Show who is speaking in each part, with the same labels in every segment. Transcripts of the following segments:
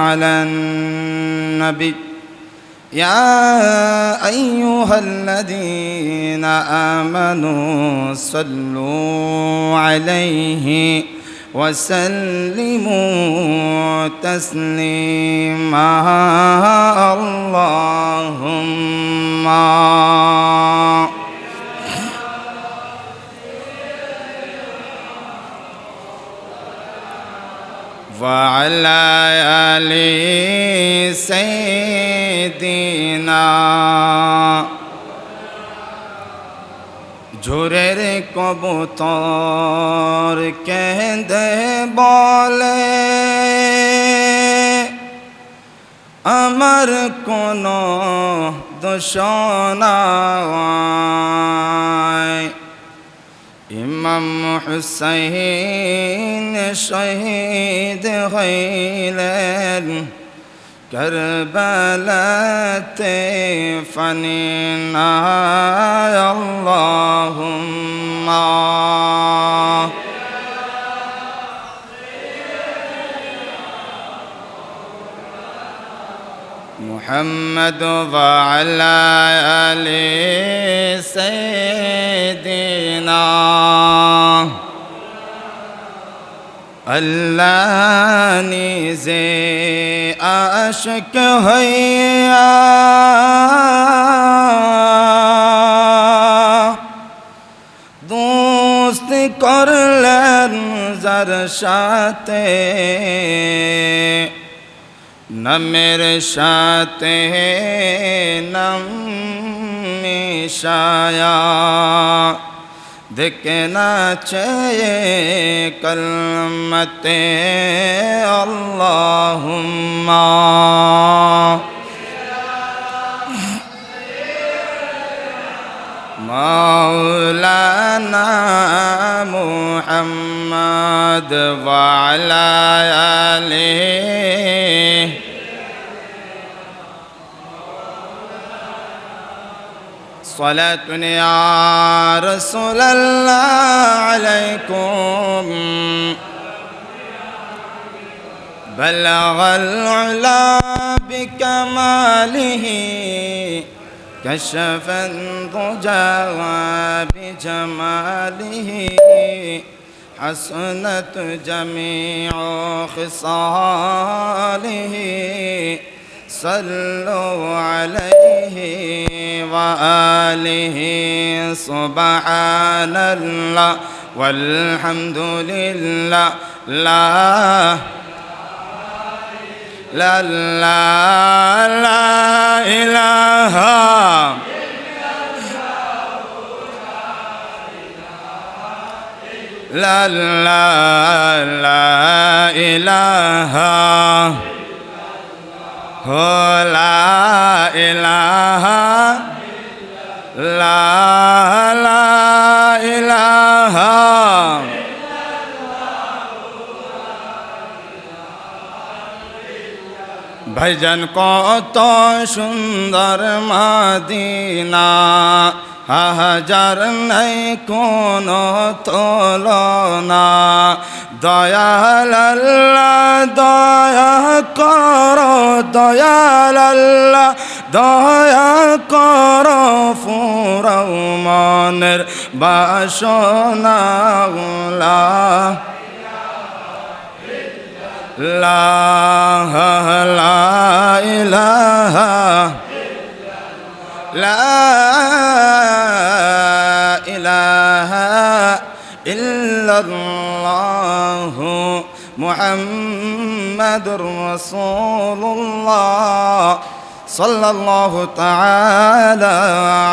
Speaker 1: على النبي يا أيها الذين آمنوا صلوا عليه وسلموا تسليما اللهم وعلى آل سيدنا ঝুরের কবুতর কেঁদে বলে আমার কোনো দোষ নাই ইমাম হুসাইন শহীদ হইলেন কারবালাতে ফানি না আল্লাহুম্মা মুহাম্মদ ওয়া আলা আলি সাইয়্যিদিনা আল্লাহ নিজে আশিক হইয়া দোস্তি করলেন যার সাথে নামের সাথে নাম মিশায়া দেখে না চেয়ে কলমতে আল্লাহুম্মা মাওলানা মুহাম্মদ ওয়া আলা আলিহি صلاة يا رسول الله عليكم بلغ العلا بكماله كشف الضجى بجماله حسنت جميع خصاله صلوا عليه وآله سبحان الله والحمد لله لا لا لا لا إله لا لا لا إله لا إله لا لا إله ভাইজান কত সুন্দর মদিনা হাজার নাই কোনো তুলনা দয়াল আল্লাহ দয়া করো দয়াল আল্লাহ দয়া করো ফুরাও মনের বাসনা লা লা ইলাহা লা ইলাহা ইল্লাল্লাহু মুহাম্মাদুর রাসূলুল্লাহ সাল্লাল্লাহু তাআলা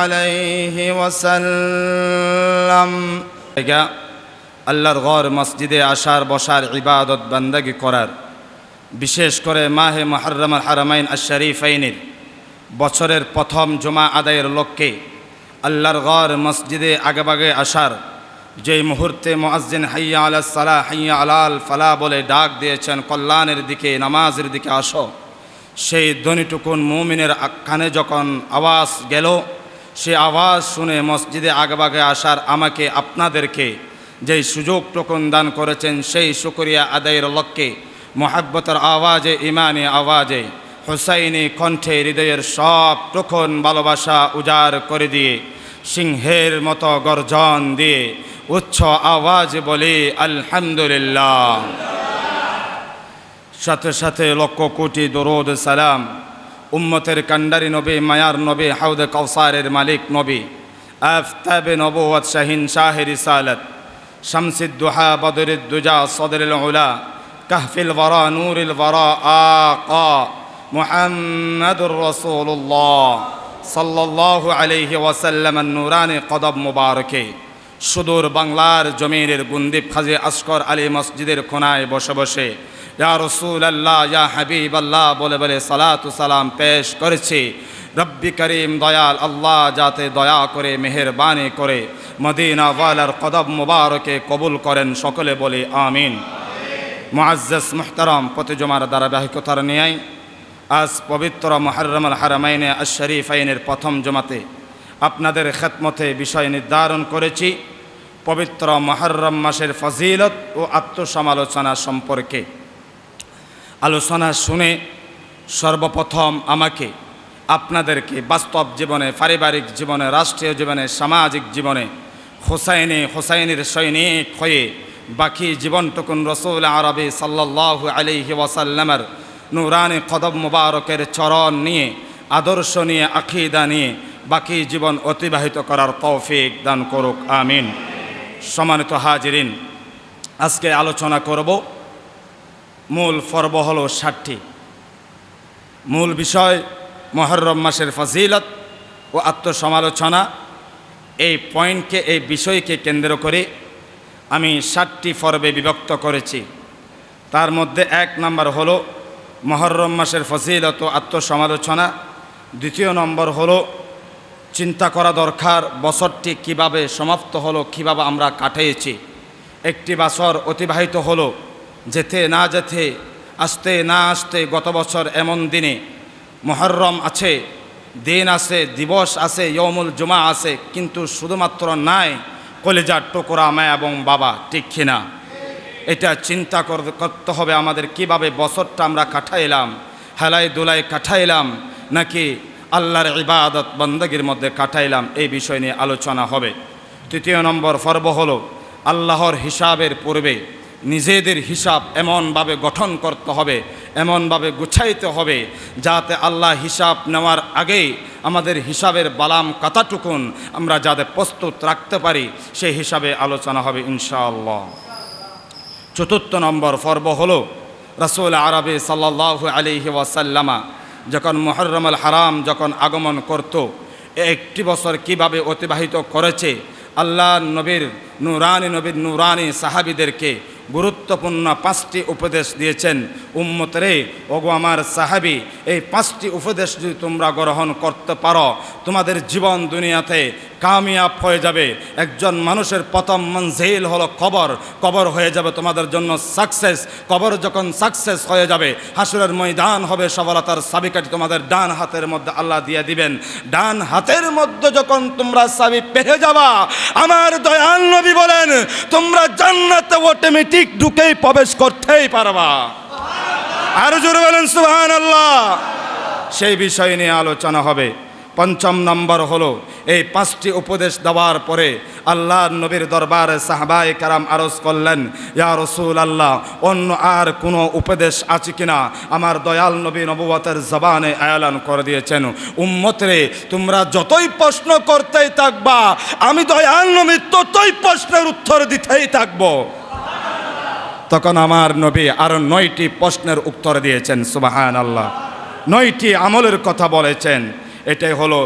Speaker 1: আলাইহি ওয়াসাল্লাম। আল্লাহর ঘর মসজিদে আসার বসার ইবাদত বান্দাগি করার, বিশেষ করে মাহে মুহররমুল হারামাইন আশ-শরীফাইনের বছরের প্রথম জুমা আদায়ের লক্ষ্যে আল্লাহর ঘর মসজিদে আগেভাগে আসার যেই মুহূর্তে মুয়াজ্জিন হাইয়া আলাস সালাহ হাইয়া আলাল ফালাহ বলে ডাক দিয়েছেন কল্যাণের দিকে, নামাজের দিকে আসো, সেই ধ্বনিটুকুন মুমিনের কানে যখন আওয়াজ গেল, সে আওয়াজ শুনে মসজিদে আগেভাগে আসার আমাকে আপনাদেরকে যেই সুযোগটুকুন দান করেছেন সেই শুকরিয়া আদায়ের লক্ষ্যে মোহাব্বতের আওয়াজে, ইমানি আওয়াজে, হুসাইনি কণ্ঠে হৃদয়ের সব টুকন ভালোবাসা উজাড় করে দিয়ে সিংহের মতো গর্জন দিয়ে উচ্চ আওয়াজে বলি আলহামদুলিল্লাহ। সাথে সাথে লক্ষ কোটি দরুদ সালাম উম্মতের কান্ডারি নবী, মায়ার নবী, হাউদে কাউসারের মালিক নবী, আফতাবে নবুয়ত, শাহিন শাহে রিসালাত, শামসিদ দুহা, বদরিদ দুজা, সদরিল উলা, কাহফিল ওয়ারা, নূরিল ওয়ারা, আকা মুহাম্মাদুর রাসূলুল্লাহ সাল্লাল্লাহু আলাইহি ওয়াসাল্লাম নূরানি কদম মুবারকে সুদূর বাংলার জমিনের গুন্দিব খাজে আসগর আলী মসজিদের কোনায় বসে বসে ইয়া রাসূলুল্লাহ, ইয়া হাবিবাল্লাহ বলে বলে সালাতু সালাম পেশ করেছি। রব্বি করিম দয়াল আল্লাহ যাতে দয়া করে মেহেরবানি করে মদিনা ওয়ালার কদম মুবারকে কবুল করেন, সকলে বলি আমিন। মুআজ্জাজ মুহতারাম, প্রতি জুমার ধারাবাহিকতার নিয়ে আজ পবিত্র মুহররমুল হারামাইনে আশ-শরীফাইনের প্রথম জুমাতে আপনাদের খেদমতে বিষয় নির্ধারণ করেছি পবিত্র মুহররম মাসের ফজিলত ও আত্মসমালোচনা সম্পর্কে। আলোচনা শুনে সর্বপ্রথম আমাকে আপনাদেরকে বাস্তব জীবনে, পারিবারিক জীবনে, রাষ্ট্রীয় জীবনে, সামাজিক জীবনে হুসাইনের সৈনিক হয়ে বাকি জীবনটুকুন রসুল আরবি সাল্লাল্লাহু আলাইহি ওয়াসাল্লামের নূরানি কদম মুবারকের চরণ নিয়ে, আদর্শ নিয়ে, আকীদা নিয়ে বাকি জীবন অতিবাহিত করার তৌফিক দান করুক, আমিন। সম্মানিত হাজিরিন, আজকে আলোচনা করব, মূল পর্ব হলো 60টি। মূল বিষয় মুহররম মাসের ফজিলত ও আত্মসমালোচনা। এই পয়েন্টকে, এই বিষয়কে কেন্দ্র করে আমি 60টি পর্বে বিভক্ত করেছি। তার মধ্যে 1 নম্বর হলো মুহররম মাসের ফজিলত ও আত্মসমালোচনা। 2 নম্বর হলো চিন্তা করা দরকার বছরটি কিভাবে সমাপ্ত হলো, কিভাবে আমরা কাটিয়েছি। একটি বছর অতিবাহিত হলো, যেতে না যেতে, আসতে না আসতে, গত বছর এমন দিনে মুহররম আছে, দিন আছে, দিবস আছে, ইয়মুল জুমা আছে, কিন্তু শুধুমাত্র নাই কলিজার টুকরা মা এবং বাবা, ঠিক কিনা? এটা চিন্তা করতে হবে আমাদের, কিভাবে বছরটা আমরা কাটাইলাম, হেলায় দুলায় কাটাইলাম নাকি আল্লাহর ইবাদত বন্দেগীর মধ্যে কাটাইলাম, এই বিষয় নিয়ে আলোচনা হবে। 3 নম্বর পর্ব হলো আল্লাহর হিসাবের পূর্বে নিজেদের হিসাব এমনভাবে গঠন করতে হবে, এমনভাবে গুছাইতে হবে যাতে আল্লাহ হিসাব নেওয়ার আগেই আমাদের হিসাবের বালাম কাতাটুকুন আমরা যাতে প্রস্তুত রাখতে পারি, সেই হিসাবে আলোচনা হবে ইনশাআল্লাহ। 4 নম্বর পর্ব হলো রাসূল আরবি সাল্লাল্লাহু আলাইহি ওয়াসাল্লামা যখন মুহররমুল হারাম যখন আগমন করত, একটি বছর কিভাবে অতিবাহিত করেছে, আল্লাহ নবীর নুরানি সাহাবীদেরকে গুরুত্বপূর্ণ 5টি উপদেশ দিয়েছেন। উম্মতরে, ওগো আমার সাহাবী, এই 5টি উপদেশ যদি তোমরা গ্রহণ করতে পারো, তোমাদের জীবন দুনিয়াতে কামিয়াব হয়ে যাবে। একজন মানুষের প্রথম মঞ্জিল হলো কবর, কবর হয়ে যাবে তোমাদের জন্য সাকসেস। কবর যখন সাকসেস হয়ে যাবে, হাসরের ময়দান হবে সফলতার চাবিকাঠি তোমাদের ডান হাতের মধ্যে আল্লাহ দিয়ে দিবেন। ডান হাতের মধ্যে যখন তোমরা চাবি পেয়ে যাবা, আমার দয়াল নবী বলেন তোমরা জান্নাতে অটোমেটিক ঢুকেই প্রবেশ করতেই পারবা। আর জোরে বলেন সুবহানাল্লাহ। সেই বিষয় নিয়ে আলোচনা হবে। 5 নম্বর হলো এই 5টি উপদেশ দেওয়ার পরে আল্লাহর নবীর দরবারে সাহাবায়ে কেরাম আরজ করলেন, ইয়া রাসূলুল্লাহ, অন্য আর কোনো উপদেশ আছে কিনা? আমার দয়াল নবী নবুয়তের জবানে এলান করে দিয়েছেন, উম্মতরে তোমরা যতই প্রশ্ন করতেই থাকবা, আমি দয়াল নবী ততই প্রশ্নের উত্তর দিতেই থাকবো। তখন আমার নবী আরো 9টি প্রশ্নের উত্তর দিয়েছেন, সুবহানাল্লাহ। 9টি আমলের কথা বলেছেন। এটাই হলো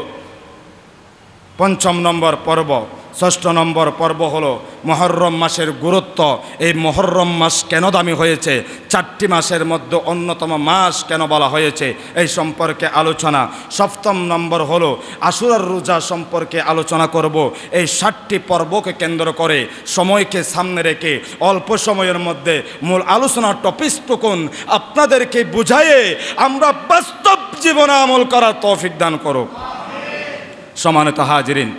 Speaker 1: 5 নম্বর পর্ব। 6 নম্বর পর্ব হলো মুহররম মাসের গুরুত্ব। এই মুহররম মাস কেন দামি হয়েছে, 4টি মাসের মধ্যে অন্যতম মাস কেন বলা হয়েছে, এই সম্পর্কে আলোচনা। 7 নম্বর হলো আশুরার রোজা সম্পর্কে আলোচনা করব। এই 7টি পর্বকে কেন্দ্র করে, সময়কে সামনে রেখে অল্প সময়ের মধ্যে মূল আলোচনার টপিকটুকুন আপনাদেরকে বুঝাইয়ে আমরা বাস্তব জীবনে আমল করার তৌফিক দান করুক। সম্মানিত হাজিরিন,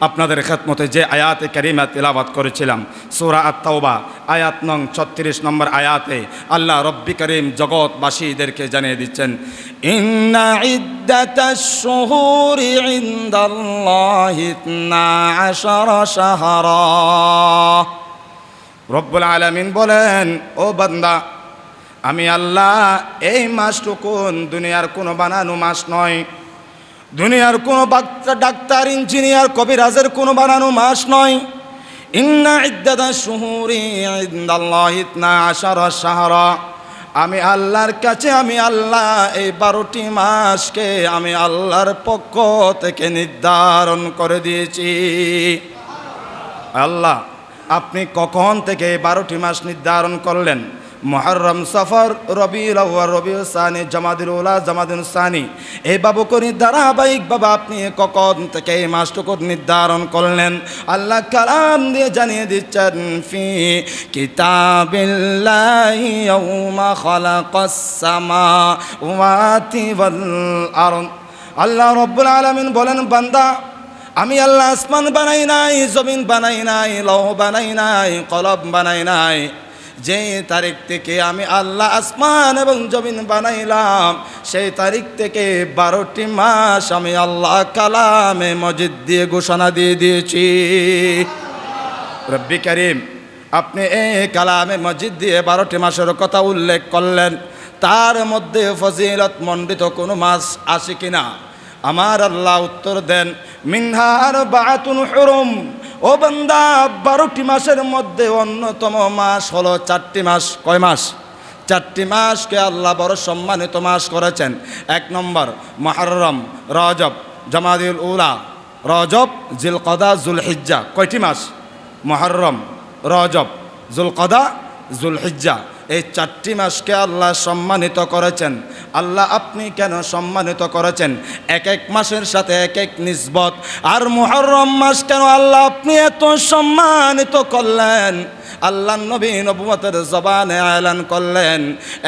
Speaker 1: আপনাদের খেদমতে যে আয়াতে কারিমা তিলাওয়াত করেছিলাম সূরা আত-তাওবা আয়াত নং 36 নম্বর আয়াতে আল্লাহ রব্বি করিম জগৎবাসীদেরকে জানিয়ে দিচ্ছেন, ইন্না ইদ্দাতাশ শুহুরি ইনদাল্লাহি 12 শাহরা। রব্বুল আলামিন বলেন, ও বান্দা, আমি আল্লাহ এই মাসটুকুন দুনিয়ার কোনো বানানো মাস নয়, দুনিয়ার কোনো ডাক্তার ইঞ্জিনিয়ার কবিরাজের কোনো বানানো মাস নয়। ইন্না ইদ্দাতাশ শুহুরি ইনদাল্লাহি 12 শাহরা। আমি আল্লাহর কাছে, আমি আল্লাহ এই 12টি মাসকে আমি আল্লাহর পক্ষ থেকে নির্ধারণ করে দিয়েছি। আল্লাহ আপনি কখন থেকে এই 12টি মাস নির্ধারণ করলেন? মুহররম, সফর, রবিউল আউয়াল, রবিউল সানি, জামাদুল উলা, জামাদুল সানি, এই বাবু করে ধারাবাহিক বাবা আপনি কখন থেকে এই মাসটুকু নির্ধারণ করলেন? আল্লাহ কালাম দিয়ে জানিয়ে দিচ্ছেন, ফি কিতাবিল্লাহি ইয়াউমা খালাকাস সামাওয়াতি ওয়াল আরদ। আল্লাহ রব্বুল আলামিন বলেন, বান্দা, আমি আল্লাহ আসমান বানাই নাই, জমিন বানাই নাই, লৌহ বানাই নাই, কলম বানাই নাই। যে তারিখ থেকে আমি আল্লাহ আসমান এবং জমিন বানাইলাম সেই তারিখ থেকে 12টি মাস আমি আল্লাহ কালামে মজিদ দিয়ে ঘোষণা দিয়ে দিয়েছি। রব্বি করিম আপনি এই কালামে মজিদ দিয়ে 12টি মাসের কথা উল্লেখ করলেন, তার মধ্যে ফজিলত মণ্ডিত কোনো মাস আছে কিনা? আমার আল্লাহ উত্তর দেন, মিনহা আরবাআতুন হুরুম। ও বান্দা, 12টি মাসের মধ্যে অন্যতম মাস হলো 4টি মাস। কয় মাস? 4টি মাসকে আল্লাহ বড় সম্মানিত মাস করেছেন। 1 নম্বর মুহররম, রজব, জামাদুল উলা, রজব, জিলকদা, জুলহিজ্জা। কয়টি মাস? মুহররম, রজব, জুলকদা, জুলহিজ্জা। এই 4টি মাসকে আল্লাহ সম্মানিত করেছেন। আল্লাহ আপনি কেন সম্মানিত করেছেন? এক এক মাসের সাথে এক এক নিসবত। আর মুহররম মাস কেন আল্লাহ আপনি এত সম্মানিত করলেন? আল্লাহ নবী নবুয়তের জবানে এলান করলেন,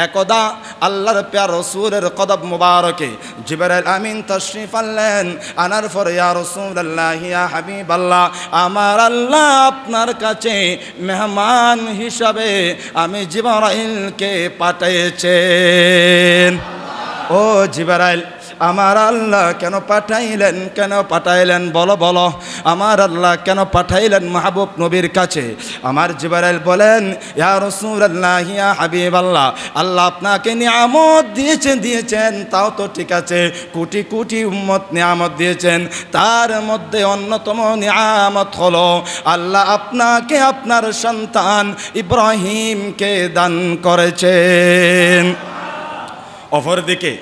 Speaker 1: একদা আল্লাহর প্যার রাসূলের কদম মুবারকে জিবরাইল আমিন তাশরিফ আনলেন। আনার পরে, ইয়া রাসূলুল্লাহ, ইয়া হাবিবাল্লাহ, আমার আল্লাহ আপনার কাছে মেহমান হিসাবে আমি জিবরাইলকে পাঠিয়েছেন। ও জিবরাইল, আমার আল্লাহ কেন পাঠাইলেন? কেন পাঠাইলেন? বলো বলো, আমার আল্লাহ কেন পাঠাইলেন মাহবুব নবীর কাছে? আমার জিবরাইল বলেন, ইয়া রাসূলুল্লাহ, ইয়া হাবিবাল্লাহ, আল্লাহ আপনাকে নিয়ামত দিয়েছেন, তাও তো ঠিক আছে, কোটি কোটি উম্মত নিয়ামত দিয়েছেন, তার মধ্যে অন্যতম নিয়ামত হলো আল্লাহ আপনাকে আপনার সন্তান ইব্রাহিমকে দান করেছেন। অপরদিকে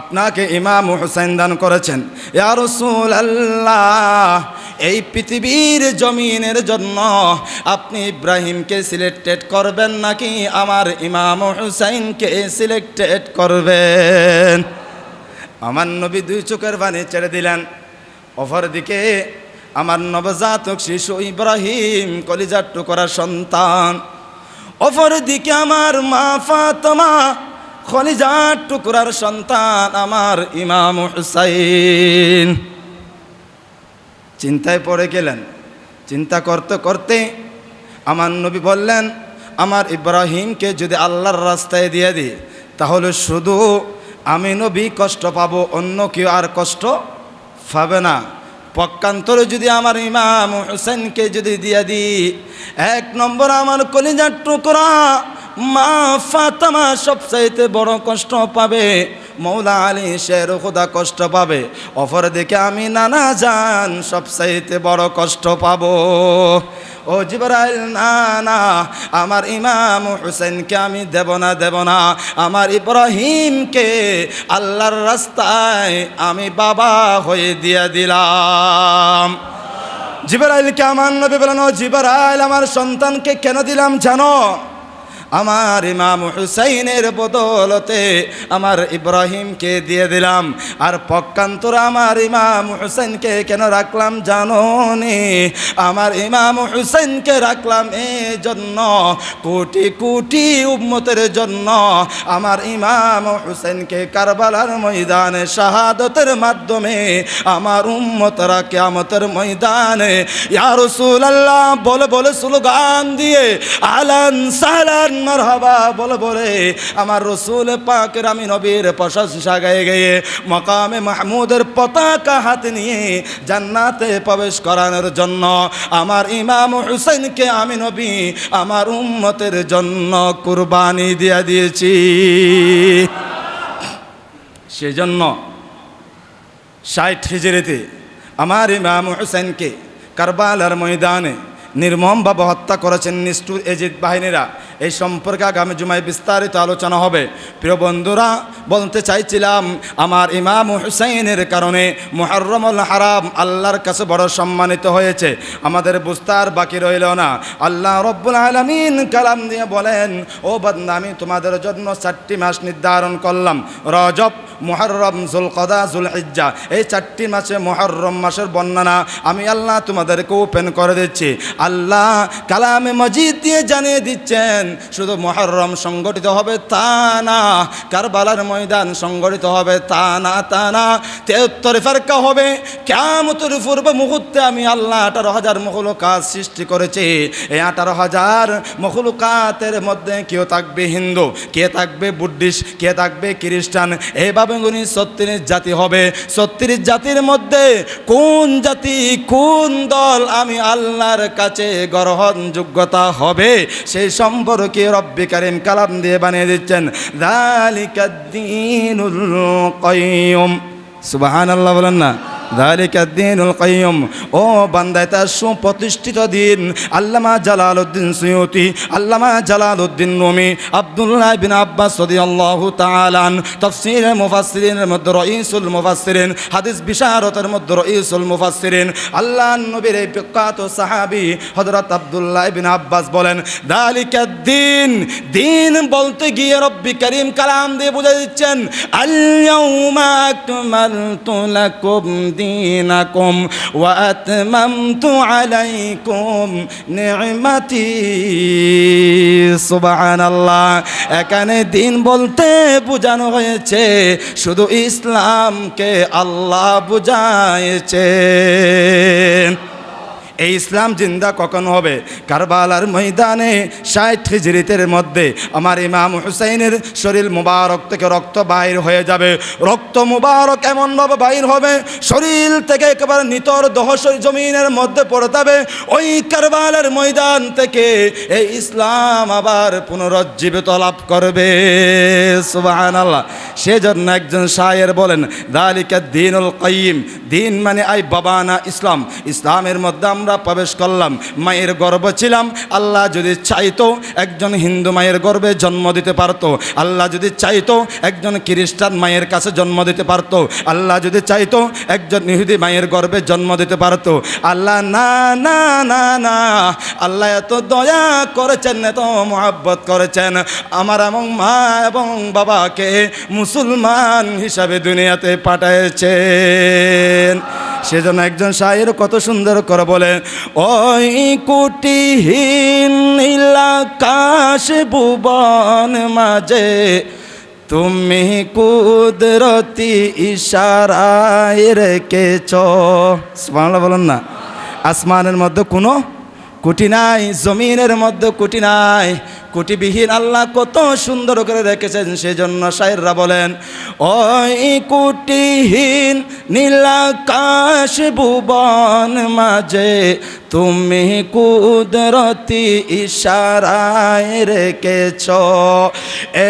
Speaker 1: আপনাকে ইমাম হুসাইন দান করেছেন। ইয়া রাসূলুল্লাহ, এই পৃথিবীর জমিনের জন্য আপনি ইব্রাহিমকে সিলেক্টেড করবেন নাকি আমার ইমাম হুসাইনকে সিলেক্টেড করবেন? আমার নবী 2 চোখের পানি ছেড়ে দিলেন। অপরদিকে আমার নবজাতক শিশু ইব্রাহিম, কলিজার টুকরা সন্তান। অপরদিকে আমার মা ফাতেমা, কলিজার টুকরার সন্তান আমার ইমাম হুসাইন। চিন্তায় পড়ে গেলেন। চিন্তা করতে করতে আমার নবী বললেন, আমার ইব্রাহিমকে যদি আল্লাহর রাস্তায় দিয়ে দিই তাহলে শুধু আমি নবী কষ্ট পাবো, অন্য কেউ আর কষ্ট পাবে না। পক্ষান্তরে যদি আমার ইমাম হুসাইনকে যদি দিয়ে দিই, 1 নম্বর আমার কলিজার টুকরা মা ফাতেমা সবচাইতে বড় কষ্ট পাবে, মৌলা আলী শের খুদা কষ্ট পাবে। অপরদিকে আমি নানা জান সবচাইতে বড় কষ্ট পাবো। ও জিবরাইল, না না, আমার ইমাম হুসাইনকে আমি দেব না, আমার ইব্রাহিমকে আল্লাহর রাস্তায় আমি বাবা হয়ে দিয়ে দিলাম। জিবরাইলকে আমার নবী বলেন, ও জিবরাইল, আমার সন্তানকে কেন দিলাম জানো? আমার ইমাম হুসাইনের বদলতে আমার ইব্রাহিমকে দিয়ে দিলাম। আর পক্ষান্তরে আমার ইমাম হুসাইনকে কেন রাখলাম জানো নি? আমার ইমাম হুসাইনকে রাখলাম এই জন্য, কোটি কোটি উম্মতের জন্য। আমার ইমাম হুসাইনকে কারবালার ময়দানে শাহাদতের মাধ্যমে আমার উম্মতরা কিয়ামতের ময়দানে ইয়া রাসূলুল্লাহ বলে বলে স্লোগান দিয়ে আলান সালান মারহাবা বলে বলে আমার রসুল পাকের আমি নবীর প্রশংসা গায়ে গেয়ে মাকামে মাহমুদের পতাকা হাতে নিয়ে জান্নাতে প্রবেশ করানোর জন্য আমার ইমাম হুসাইনকে আমি নবী আমার উম্মতের জন্য কুরবানি দিয়ে দিয়েছি। সেজন্য 60 হিজরিতে আমার ইমাম হুসাইনকে কারবালার ময়দানে নির্মমভাবে হত্যা করেছেন নিষ্ঠুর এজিদ বাহিনীরা। এই সম্পর্কে আগামী জুমায় বিস্তারিত আলোচনা হবে। প্রিয় বন্ধুরা, বলতে চাইছিলাম আমার ইমাম হুসাইনের কারণে মুহররমুল হারাম আল্লাহর কাছে বড় সম্মানিত হয়েছে। আমাদের বুঝতে আর বাকি রইল না। আল্লাহ রব্বুল আলামিন কালাম দিয়ে বলেন, ও বান্দা আমি তোমাদের জন্য 4টি মাস নির্ধারণ করলাম, রজব, মুহররম, যুলকদা, যুলহিজ্জা। এই 4টি মাসে মুহররম মাসের বর্ণনা আমি আল্লাহ তোমাদেরকে ওপেন করে দিচ্ছি। আল্লাহ কালামে মাজিদ দিয়ে জানিয়ে দিচ্ছেন শুধু মুহররম সংগঠিত হবে তা না, কারবালার ময়দান সংগঠিত হবে তা না, 73 ফেরকা হবে। কিয়ামতের পূর্ব মুহূর্তে আমি আল্লাহ 18,000 মখলুকাত সৃষ্টি করেছি। এই 18,000 মখলুকাতের মধ্যে কেউ থাকবে হিন্দু, কে থাকবে বুদ্ধিস্ট, কে থাকবে খ্রিস্টান, এইভাবে 36 জাতি হবে। 36 জাতির মধ্যে কোন জাতি কোন দল আমি আল্লাহর কাছে গ্রহণযোগ্যতা হবে সেই সম্পর্কে রব্বি কারীম কালাম দিয়ে বানিয়ে দিচ্ছেন, যালিকাদ্দীনুল কাইয়্যুম। সুবহানাল্লাহ বলেন না, যালিকাদ্দীনুল কাইয়্যুম। ও বান্দা, এটা সুপ্রতিষ্ঠিত দিন। আল্লামা জালালউদ্দিন সুয়ুতি, আল্লামা জালালউদ্দিন রুমি, আব্দুল্লাহ বিন আব্বাস রাদিয়াল্লাহু তাআলা আন, তাফসীরে মুফাসসিরিনের মধ্যে রাইসুল মুফাসসিরিন, হাদিস বিশারতের মধ্যে রাইসুল মুফাসসিরিন, আল্লাহর নবীর এই বিখ্যাত সাহাবী হযরত আব্দুল্লাহ বিন আব্বাস বলেন, যালিকাদ্দীন, দিন বলতে গিয়ে রব্বি কারীম কালাম দিয়ে বুঝিয়ে দিচ্ছেন, আল ইয়াউমা আকমালতু লাকুম দীনাকুম ওয়া আতমামতু আলাইকুম নি'মাতি। সুবহানাল্লাহ। এখানে দিন বলতে বোঝানো হয়েছে শুধু ইসলামকে আল্লাহ বুঝাইছেন। এই ইসলাম জিন্দা কখন হবে? কারবালার ময়দানে 60 হিজরিতের মধ্যে আমার ইমাম হুসাইনের শরীর মুবারক থেকে রক্ত বাইর হয়ে যাবে। রক্ত মুবারক এমনভাবে বাইর হবে শরীর থেকে একেবারে নিতর দহসর জমিনের মধ্যে পড়ে যাবে। ওই কারবালার ময়দান থেকে এই ইসলাম আবার পুনরুজ্জীবিত লাভ করবে। সুবহানাল্লাহ। সেজন্য একজন শায়ের বলেন, যালিকাদ্দীনুল কাইয়্যিম, দিন মানে আই বাবানা ইসলাম। ইসলামের মধ্যে আমরা প্রবেশ করলাম, মায়ের গর্ভে ছিলাম। আল্লাহ যদি চাইতো একজন হিন্দু মায়ের গর্ভে জন্ম দিতে পারতো, আল্লাহ যদি চাইতো একজন খ্রিস্টান মায়ের কাছে জন্ম দিতে পারতো, আল্লাহ যদি চাইতো একজন ইহুদি মায়ের গর্ভে জন্ম দিতে পারতো। আল্লাহ না না না না, আল্লাহ এত দয়া করেছেন, এত মহব্বত করেছেন, আমার এবং মা এবং বাবাকে মুসলমান হিসাবে দুনিয়াতে পাঠিয়েছেন। সেজন্য একজন শায়ের কত সুন্দর করে বলেন, ওই কুটিহীন নীলাকাশ ভুবন মাঝে তুমি কুদরতি ইশারায় রেখেছ। সুবহানাল্লাহ বলেন না। আসমানের মধ্যে কোনো কুটি নাই, জমিনের মধ্যে কুটি নাই, কুটিবিহীন আল্লাহ কত সুন্দর করে রেখেছেন। সেজন্য শায়েররা বলেন, ওই কুটিহীন নীলাকাশ ভুবন মাঝে তুমি কুদরতি ইশারায় রেখেছ।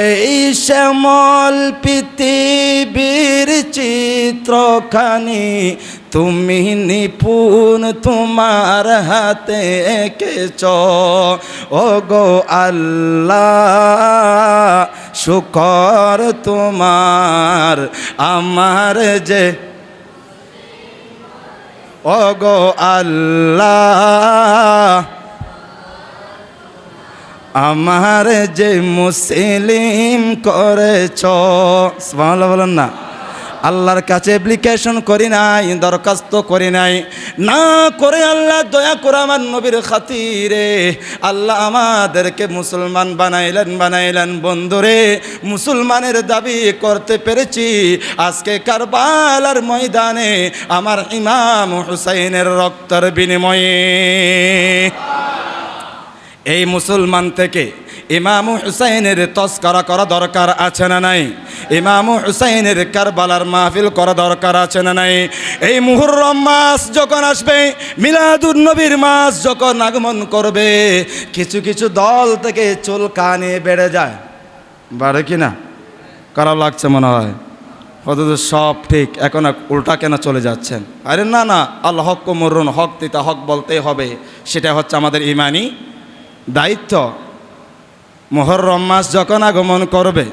Speaker 1: এই শ্যামল পৃথিবীর চিত্রখানি তুমি নিপুণ তোমার হাতে এঁকেছ। ও গো আল্লাহ, শুকর তোমার আমার যে, ও গো আল্লাহ আমার যে মুসলিম করেছ, সুবহানাল্লাহ বলেন না। আল্লাহর কাছে অ্যাপ্লিকেশন করি নাই, দরখাস্ত করি নাই, না করে আল্লাহ দয়া করে আমার নবীর খাতিরে আল্লাহ আমাদেরকে মুসলমান বানাইলেন। বন্ধুরে, মুসলমানের দাবি করতে পেরেছি আজকে কারবালার ময়দানে আমার ইমাম হুসাইনের রক্তের বিনিময়ে। এই মুসলমান থেকে ইমাম হুসাইনের তস্করা করা দরকার আছে না নাই? ইমাম হুসাইনের কারবালার মাহফিল করা দরকার আছে না নাই? এই মুহররম মাস যখন আসবে, মিলাদুন নবীর মাস যখন আগমন করবে, কিছু কিছু দল থেকে চুল কানে বেড়ে যায়, বাড়ে কি না? খারাপ লাগছে মনে হয়, অথচ সব ঠিক, এখন উল্টা কেন চলে যাচ্ছেন? আরে না না, আল্লাহ হক মরুন, হক দিতা হক বলতেই হবে, সেটা হচ্ছে আমাদের ইমানি দায়িত্ব। মুহররম মাস যখন আগমন করবে,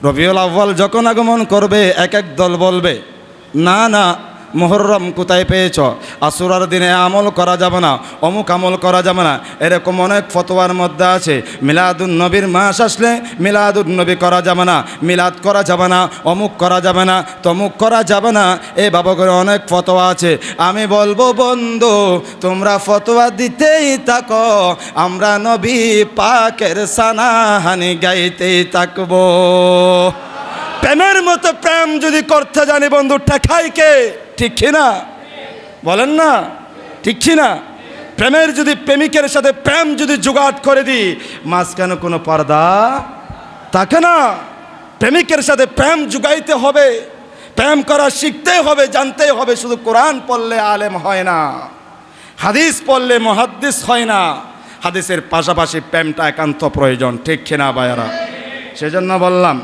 Speaker 1: রবিউল আউয়াল যখন আগমন করবে, এক এক দল বলবে না না, মুহররম কোথায় পেয়েছ? আশুরার দিনে আমল করা যাবে না, অমুক আমল করা যাবে না, এরকম অনেক ফতোয়ার মধ্যে আছে। মিলাদুন নবীর মাস আসলে মিলাদুন নবী করা যাবে না, মিলাদ করা যাবে না, অমুক করা যাবে না, তমুক করা যাবে না, এই বাবা করে অনেক ফতোয়া আছে। আমি বলবো বন্ধু, তোমরা ফতোয়া দিতেই থাকো, আমরা নবী পাকের সানাহানি গাইতেই থাকবো। প্রেমের মতো প্রেম যদি করতে জানি বন্ধু, ঠেকাই কে? ঠিক কিনা বলেন না? ঠিক কিনা? প্রেমের যদি প্রেমিকের সাথে প্রেম যদি জোগাড় করে দিই, মাঝখানে কোনো পর্দা থাকে না। প্রেমিকের সাথে প্রেম জুগাইতে হবে, প্রেম করা শিখতে হবে, জানতে হবে। শুধু কোরআন পড়লে আলেম হয় না, হাদিস পড়লে মুহাদ্দিস হয় না, হাদিসের পাশাপাশি প্রেমটা একান্ত প্রয়োজন। ঠিক কিনা ভাইয়ারা? সেজন্য বললাম,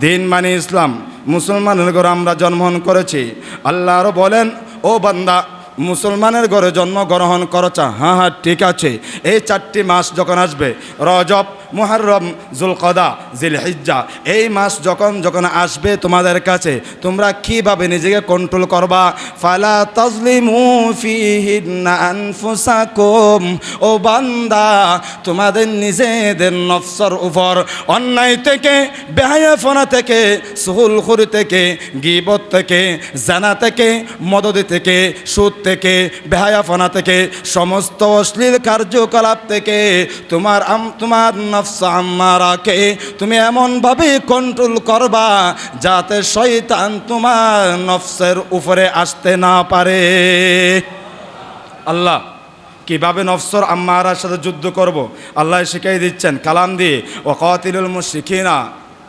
Speaker 1: দিন মানে ইসলাম, মুসলমানের ঘরে আমরা জন্মগ্রহণ করেছি। আল্লাহ আরও বলেন, ও বান্দা, মুসলমানের ঘরে জন্মগ্রহণ করেছা, হ্যাঁ হ্যাঁ ঠিক আছে। এই 4টি মাস যখন আসবে, রজব, মুহররম, জুলকদা, জিলহিজ্জা, এই মাস যখন আসবে তোমাদের কাছে, তোমরা কিভাবে নিজেকে কন্ট্রোল করবা? ফালা তাজলিমু ফিহিন্না আনফুসাকুম, ও বান্দা, তোমাদের নিজেদের নফসের উপর অন্যায় থেকে, বেহায়াপনা থেকে, সুহুলখুরি থেকে, গীবত থেকে, জানা থেকে, মদদি থেকে, সুদ থেকে, বেহায়াপনা থেকে, সমস্ত অশ্লীল কার্যকলাপ থেকে তোমার নফস আম্মারাকে তুমি এমনভাবে কন্ট্রোল করবা যাতে শয়তান তোমার নফসের উপরে আসতে না পারে। আল্লাহ কিভাবে নফসর আম্মারার সাথে যুদ্ধ করব আল্লাহ শিখাই দিচ্ছেন কালাম দিয়ে। ওয়াকাতিলুল মুশরিকিনা,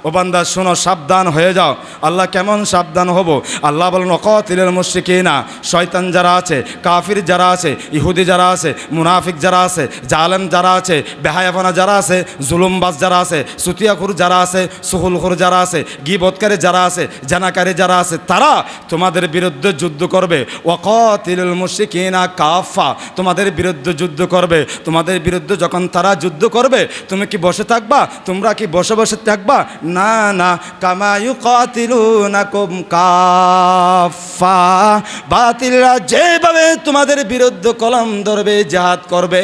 Speaker 1: ও বান্দা শোনো, সাবধান হয়ে যাও। আল্লাহ কেমন সাবধান হব? আল্লাহ বলেন, ওয়াকাতিলুল মুশরিকিনা, শয়তান যারা আছে, কাফির যারা আছে, ইহুদি যারা আছে, মুনাফিক যারা আছে, জালেম যারা আছে, বেহায়াপনা যারা আছে, জুলুমবাজ যারা আছে, সুতিয়াখুর যারা আছে, সুহুলখুর যারা আছে, গীবতকারী যারা আছে, জানাকারী যারা আছে, তারা তোমাদের বিরুদ্ধে যুদ্ধ করবে। ওয়াকাতিলুল মুশরিকিনা কাফা, তোমাদের বিরুদ্ধে যুদ্ধ করবে। তোমাদের বিরুদ্ধে যখন তারা যুদ্ধ করবে, তুমি কি বসে থাকবা? তোমরা কি বসে বসে থাকবা? না না, কামা ইউকাতিলুনাকুম কাফা, বাতিলরা যেভাবে তোমাদের বিরুদ্ধে কলম ধরবে, জিহাদ করবে,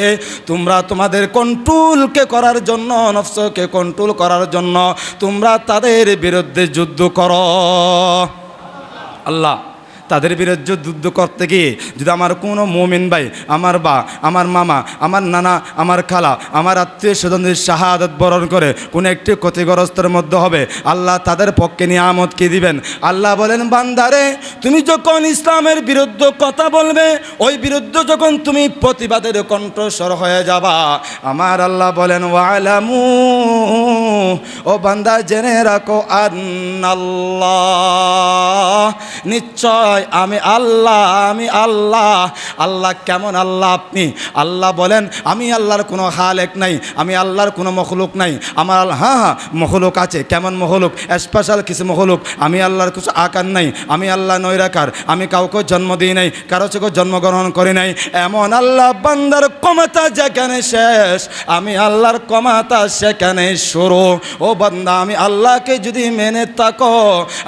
Speaker 1: তোমরা তোমাদের কন্ট্রোলকে করার জন্য, নফসকে কন্ট্রোল করার জন্য তোমরা তাদের বিরুদ্ধে যুদ্ধ করো। আল্লাহ তাদের বিরুদ্ধে যুদ্ধ করতে গিয়ে যদি আমার কোনো মুমিন ভাই, আমার বা আমার মামা, আমার নানা, আমার খালা, আমার আত্মীয় স্বজনদের শাহাদাত বরণ করে কোনো একটি ক্ষতিগ্রস্তের মধ্যে হবে, আল্লাহ তাদের পক্ষে নিয়ামত কি দিবেন? আল্লাহ বলেন, বান্দারে, তুমি যখন ইসলামের বিরুদ্ধে কথা বলবে, ওই বিরুদ্ধে যখন তুমি প্রতিবাদের কণ্ঠস্বর হয়ে যাবা, আমার আল্লাহ বলেন, ওয়ালামু, ও বান্দা জেনে রাখো, আন্নাল্লাহ, নিশ্চয় আমি আল্লাহ, আমি আল্লাহ। আল্লাহ কেমন আল্লাহ? আপনি আল্লাহ বলেন, আমি আল্লাহর কোনো খালেক নাই, আমি আল্লাহর কোনো মখলুক নাই। আমার হ্যাঁ হ্যাঁ মখলুক আছে। কেমন মখলুক? স্পেশাল কিছু মখলুক। আমি আল্লাহর কিছু আকার নাই, আমি আল্লাহ নৈরাকার, আমি কাউকে জন্ম দিই নাই, কারো চোখে জন্মগ্রহণ করি নাই। এমন আল্লাহ বান্দার ক্ষমতা যেখানে শেষ, আমি আল্লাহর ক্ষমতা সেখানে শুরু। ও বান্দা, আমি আল্লাহকে যদি মেনে থাকো,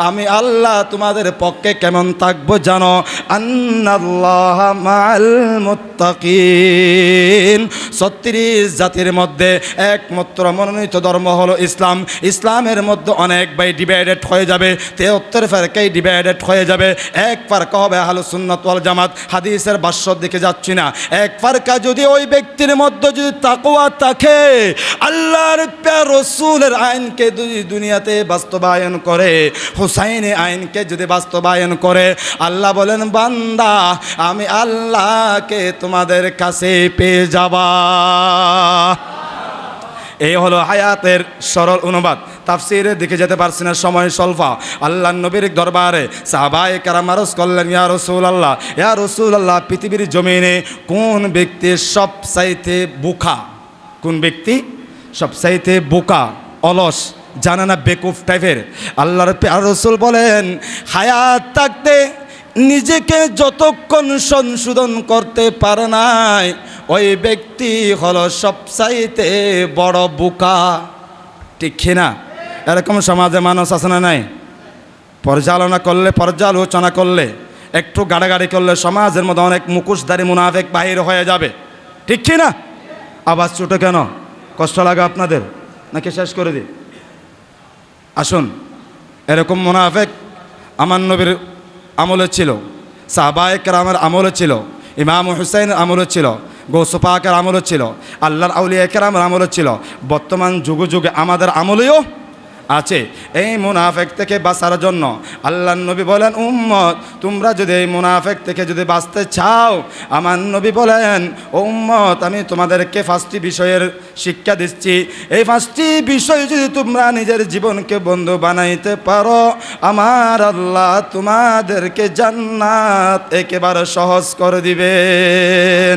Speaker 1: আমি আল্লাহ তোমাদের পক্ষে কেমন থাকবো জানো? আন্নাল্লাহা মাআল মুত্তাকিন, 36 জাতির মধ্যে একমাত্র মনোনীত ধর্ম হলো ইসলাম। ইসলামের মধ্যে অনেক ভাই ডিভাইডেড হয়ে যাবে, 73 ফেরকাই ডিভাইডেড হয়ে যাবে। এক ফারকা হবে আহলুস সুন্নাত ওয়াল জামাত। হাদিসের ভাষ্যর দিকে যাচ্ছি না। এক ফারকা যদি ওই ব্যক্তির মধ্যে যদি তাকওয়া থাকে, আল্লাহর প্রিয় রাসূলের আইনকে যদি দুনিয়াতে বাস্তবায়ন করে, হুসাইনের আইনকে যদি বাস্তবায়ন করে, আল্লাহ বলেন বান্দা আমি আল্লাহকে তোমাদের কাছে পেয়ে যাবা। এই হলো হায়াতের সরল অনুবাদ। তাফসীরের দিকে যেতে পারছি না, সময় স্বল্প। আল্লাহর নবীর দরবারে সাহাবায়ে কেরাম আরজ করলেন, ইয়া রাসূলুল্লাহ, ইয়া রাসূলুল্লাহ, পৃথিবীর জমিনে কোন ব্যক্তি সবচাইতে বোকা? কোন ব্যক্তি সবচাইতে বোকা, অলস, জানে না, বেকুফ টাইপের? আল্লাহর রাসূল বলেন, হায়াত থাকতে নিজেকে যতক্ষণ সংশোধন করতে পারে নাই, ওই ব্যক্তি হলো সবচাইতে বড় বোকা। ঠিক কিনা? এরকম সমাজে মানুষ আছে না নাই? পর্যালোচনা করলে, একটু গাড়াগাড়ি করলে সমাজের মধ্যে অনেক মুখোশধারী মুনাফিক বাহির হয়ে যাবে। ঠিক কিনা? আওয়াজ ছোটো কেন? কষ্ট লাগে আপনাদের নাকি শেষ করে দিই? আসুন, এরকম মুনাফিক আমার নবীর আমলে ছিল, সাহাবায়ে কেরামের আমলে ছিল, ইমাম হুসাইনের আমলে ছিল, গৌস পাকের আমলে ছিল, আল্লাহর আউলিয়া কেরামের আমলে ছিল, বর্তমান যুগে যুগে আমাদের আমলেও আছে। এই মুনাফিক থেকে বাঁচার জন্য আল্লাহর নবী বলেন, উম্মত তোমরা যদি এই মুনাফিক থেকে যদি বাঁচতে চাও, আমার নবী বলেন, ও উম্মত আমি তোমাদেরকে 5টি বিষয়ের শিক্ষা দিচ্ছি। এই 5টি বিষয় যদি তোমরা নিজের জীবনকে বন্ধু বানাইতে পারো, আমার আল্লাহ তোমাদেরকে জান্নাত একেবারে সহজ করে দিবেন।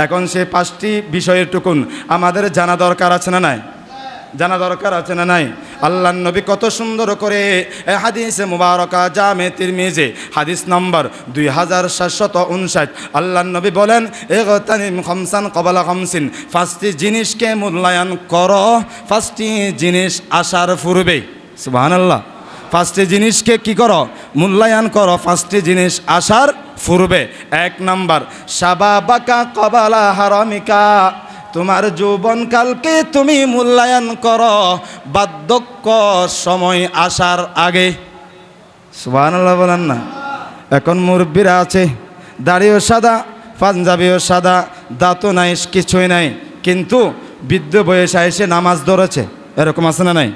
Speaker 1: এখন সেই 5টি বিষয়ের টুকুন আমাদের জানা দরকার আছে না নাই? জানা দরকার আছে না নাই? আল্লাহর নবী কত সুন্দর করে হাদিসে মুবারকা জামে তিরমিজি হাদিস নম্বর 2759 আল্লাহর নবী বলেন, ইগতানিম খামসান ক্বাবলা খামসিন, 5টি জিনিসকে মূল্যায়ন করো 5টি জিনিস আসার পূর্বে। সুবহানাল্লাহ। 5টি জিনিসকে কি করো? মূল্যায়ন করো 5টি জিনিস আসার পূর্বে। 1 নম্বর, শাবাবাকা ক্বাবলা হারামিকা, তোমার যৌবনকালকে তুমি মূল্যায়ন করো বার্ধক্য সময় আসার আগে। সুবহানাল্লাহ বলেন না? এখন মুরব্বিরা আছে, দাড়িও সাদা, পাঞ্জাবিও সাদা, দাঁতও নাই, কিছুই নাই, কিন্তু বৃদ্ধ বয়সে এসে নামাজ ধরেছে। এরকম আছে না নাই?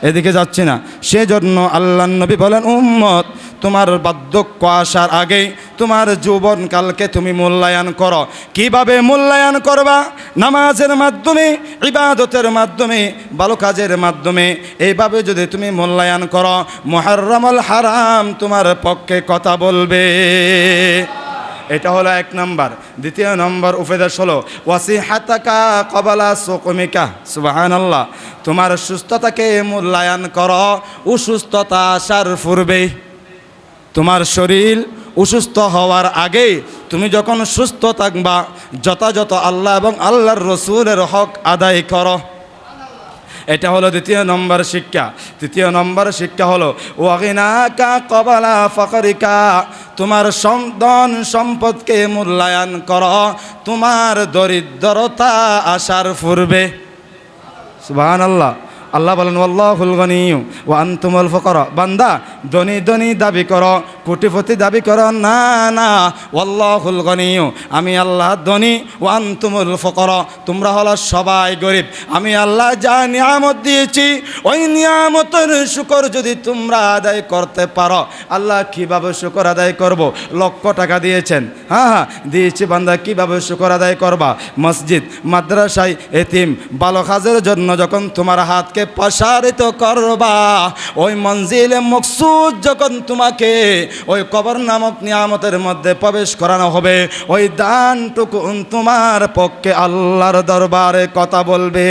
Speaker 1: এদিকে যাচ্ছি না। সেজন্য আল্লাহর নবী বলেন, উম্মত তোমার বার্ধক্য আসার আগেই তোমার যৌবনকালকে তুমি মূল্যায়ন করো। কিভাবে মূল্যায়ন করবা? নামাজের মাধ্যমে, ইবাদতের মাধ্যমে, ভালো কাজের মাধ্যমে। এইভাবে যদি তুমি মূল্যায়ন করো, মুহাররামুল হারাম তোমার পক্ষে কথা বলবে। এটা হলো 1 নম্বর। 2 নম্বর উপদেশ হলো ওয়াসিহাতাকা ক্বাবলা সুকুমিকা। সুবহানাল্লাহ। তোমার সুস্থতাকে মূল্যায়ন করো অসুস্থতা আসার পূর্বে। তোমার শরীর অসুস্থ হওয়ার আগে তুমি যখন সুস্থ থাকবা, যথাযথ আল্লাহ এবং আল্লাহর রসুলের হক আদায় করো। এটা হলো 2 নম্বর শিক্ষা। 3 নম্বর শিক্ষা হলো ওয়াগিনাকা ক্বাবলা ফাকরিকা, তোমার ধন সম্পদকে মূল্যায়ন করো তোমার দরিদ্রতা আসার পূর্বে। সুবহানাল্লাহ। আল্লাহ বলেন, ওয়াল্লাহুল গনিয়্যু ওয়া আনতুমুল ফুকারা। বান্দা ধনী ধনী দাবি করো, কোটিপতি দাবি করো না, না, ওয়াল্লাহুল গনিয়্যু, আমি আল্লাহ ধনী, ওয়া আনতুমুল ফুকারা, তোমরা হলো সবাই গরিব। আমি আল্লাহ যা নিয়ামত দিয়েছি ওই নিয়ামতের শুকর যদি তোমরা আদায় করতে পারো। আল্লাহ কিভাবে শুকর আদায় করব? লক্ষ টাকা দিয়েছেন, হ্যাঁ দিয়েছি, বান্দা কিভাবে শুকর আদায় করবা? মসজিদ, মাদ্রাসায়, এতিম, ভালো কাজের জন্য যখন তোমার হাতকে প্রসারিত করবা, ওই মঞ্জিলে মকসুদ যখন তোমাকে ওই কবর নামক নিয়ামতের মধ্যে প্রবেশ করানো হবে, ওই দানটুকু তোমার পক্ষে আল্লাহর দরবারে কথা বলবে।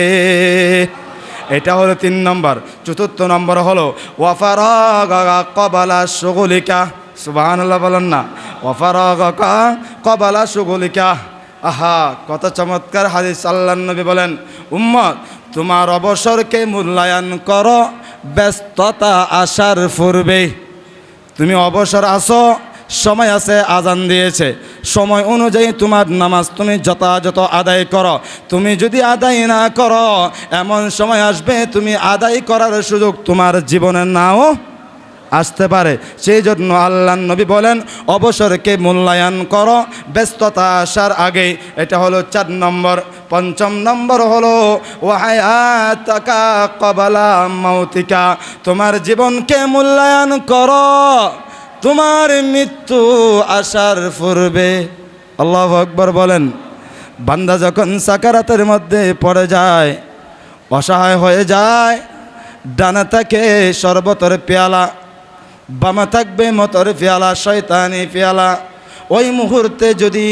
Speaker 1: এটা হলো 3 নম্বর। 4 নম্বর হলো ওয়াফারাগা ক্বাবলা শুগুলিকা। সুবহানাল্লাহ বলেন না? ওয়াফারাগা ক্বাবলা শুগুলিকা। আহা, কত চমৎকার হাদিস। আল্লাহর নবী বলেন, উম্মত তোমার অবসরকে মূল্যায়ন করো ব্যস্ততা আসার পূর্বে। তুমি অবসর আসো, সময় আছে, আজান দিয়েছে, সময় অনুযায়ী তোমার নামাজ তুমি যথাযথ আদায় করো। তুমি যদি আদায় না করো, এমন সময় আসবে তুমি আদায় করার সুযোগ তোমার জীবনে নাও আসতে পারে। সেই জন্য আল্লাহর নবী বলেন, অবসরকে মূল্যায়ন করো ব্যস্ততা আসার আগে। এটা হলো 4 নম্বর। 5 নম্বর হলো ওয়াহায়াতাকা ক্বাবলা মাউতিকা, তোমার জীবনকে মূল্যায়ন করো তোমার মৃত্যু আসার পূর্বে। আল্লাহু আকবার বলেন। বান্দা যখন সাকারাতের মধ্যে পড়ে যায়, অসহায় হয়ে যায়, ডানা থাকে শরবতের পেয়ালা, বামা থাকবে মতর পেয়ালা, শয়তানি পেয়ালা। ওই মুহূর্তে যদি